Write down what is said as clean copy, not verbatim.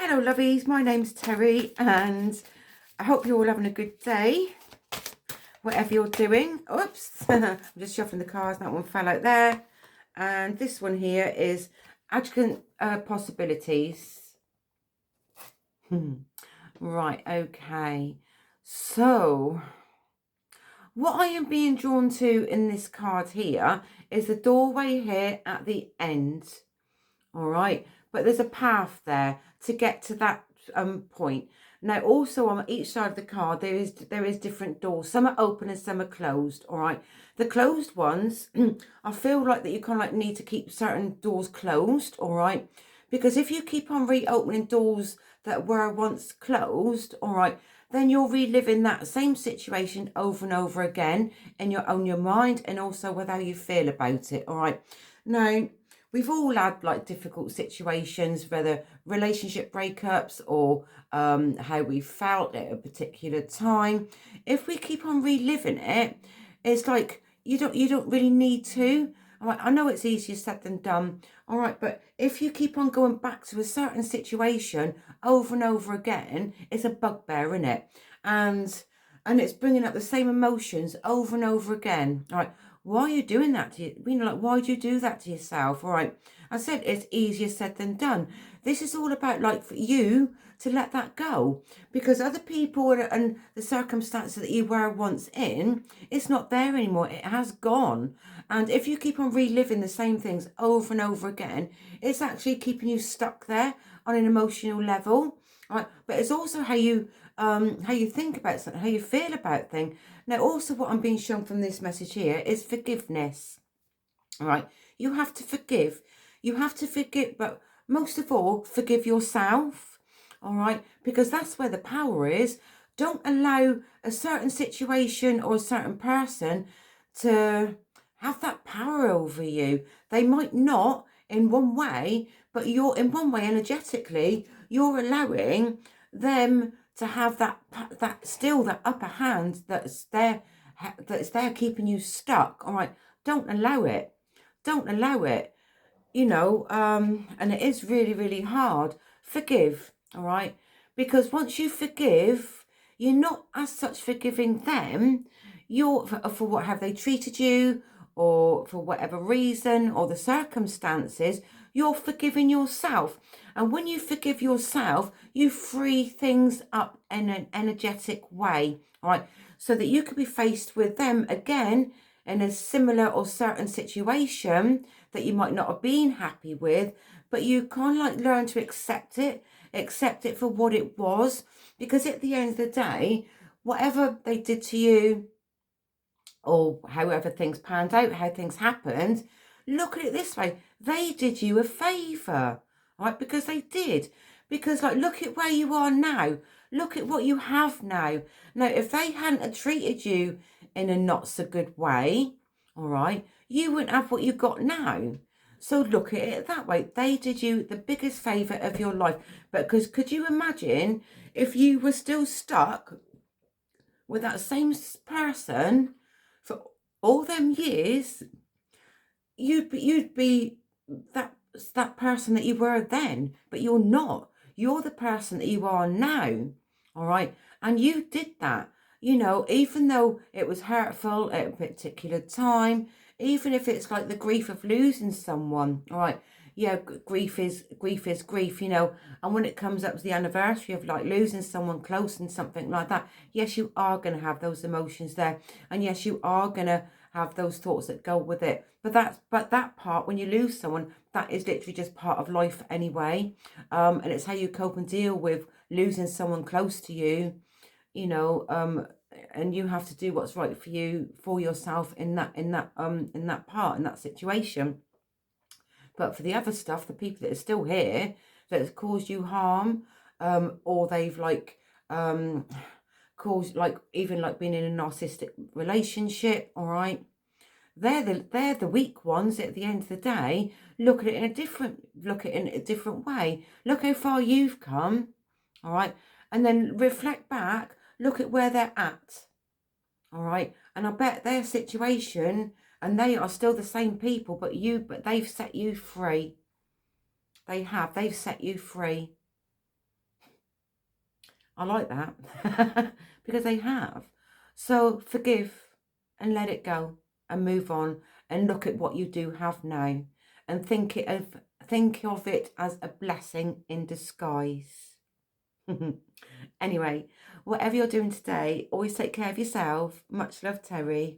Hello lovies, my name's Terry and I hope you're all having a good day, whatever you're doing. Oops, I'm just shuffling the cards, that one fell out there. And this one here is adjuvant possibilities. Right, okay. So, what I am being drawn to in this card here is the doorway here at the end. All right, but there's a path there to get to that point. Now also on each side of the card there is different doors. Some are open and some are closed. All right, the closed ones I feel like that you kind of like need to keep certain doors closed. All right, because if you keep on reopening doors that were once closed, all right, then you're reliving that same situation over and over again in your mind and also with how you feel about it. All right, now we've all had like difficult situations, whether relationship breakups or how we felt at a particular time. If we keep on reliving it, it's like you don't really need to. All right, I know it's easier said than done. All right, but if you keep on going back to a certain situation over and over again, it's a bugbear, isn't it? And it's bringing up the same emotions over and over again. All right, why are you doing that to you? You know, like, why do you do that to yourself? All right, I said it's easier said than done. This is all about like for you to let that go, because other people and the circumstances that you were once in, it's not there anymore. It has gone. And if you keep on reliving the same things over and over again, it's actually keeping you stuck there on an emotional level. Right, but it's also how you think about something, how you feel about things. Now, also what I'm being shown from this message here is forgiveness. All right, you have to forgive. You have to forgive, but most of all, forgive yourself. All right, because that's where the power is. Don't allow a certain situation or a certain person to have that power over you. They might not in one way, but you're in one way energetically, you're allowing them to have that upper hand that's there keeping you stuck. All right, don't allow it. Don't allow it. You know, and it is really, really hard. Forgive, all right? Because once you forgive, you're not as such forgiving them. You're for what have they treated you, or for whatever reason, or the circumstances. You're forgiving yourself. And when you forgive yourself, you free things up in an energetic way, all right? So that you could be faced with them again in a similar or certain situation that you might not have been happy with, but you kind of like learn to accept it for what it was. Because at the end of the day, whatever they did to you, or however things panned out, how things happened, look at it this way. They did you a favour, right? Because they did. Because like, look at where you are now. Look at what you have now. Now, if they hadn't treated you in a not so good way, all right, you wouldn't have what you got now. So look at it that way. They did you the biggest favour of your life. But because could you imagine if you were still stuck with that same person for all them years, you'd be that person that you were then, but you're not. You're the person that you are now. All right, and you did that. You know, even though it was hurtful at a particular time, even if it's like the grief of losing someone. All right, yeah, grief is grief. You know, and when it comes up to the anniversary of like losing someone close and something like that, yes, you are going to have those emotions there, and yes, you are going to have those thoughts that go with it. But that part, when you lose someone, that is literally just part of life anyway. And it's how you cope and deal with losing someone close to you, you know, and you have to do what's right for you, for yourself in that part, in that situation. But for the other stuff, the people that are still here, that has caused you harm, or they've like caused, like, even like being in a narcissistic relationship, all right, they're the weak ones at the end of the day. Look at it in a different way. Look how far you've come, all right, and then reflect back. Look at where they're at, all right, and I bet their situation, and they are still the same people, but they've set you free. They've set you free. I like that because they have. So forgive and let it go and move on and look at what you do have now and think of it as a blessing in disguise. Anyway, whatever you're doing today, always take care of yourself. Much love, Terri.